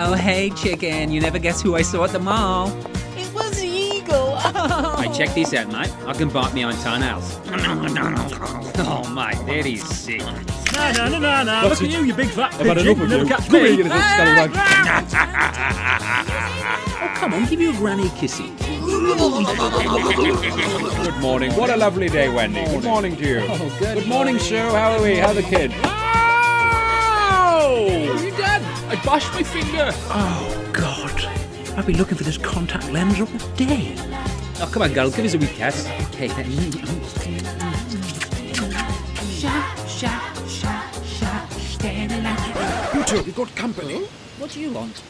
Oh, hey, chicken. You never guess who I saw at the mall? It was Eagle. Hey, check this out, mate. I can bite me own toenails. Oh, mate, that is sick. No. Look at you big fat I've had pigeon. enough of Never you. catch Come here, me. you little scallywag. Oh, come on, give you a granny kissy. Good morning. What a lovely day, Wendy. Good morning to you. Oh, Good morning, Sue. How are we? How's the kid? Oh! You dad? I bashed my finger. Oh, God. I've been looking for this contact lens all day. Oh, come on, girl, give us a wee kiss. Okay, then. Standing like You two, we've got company. What do you want?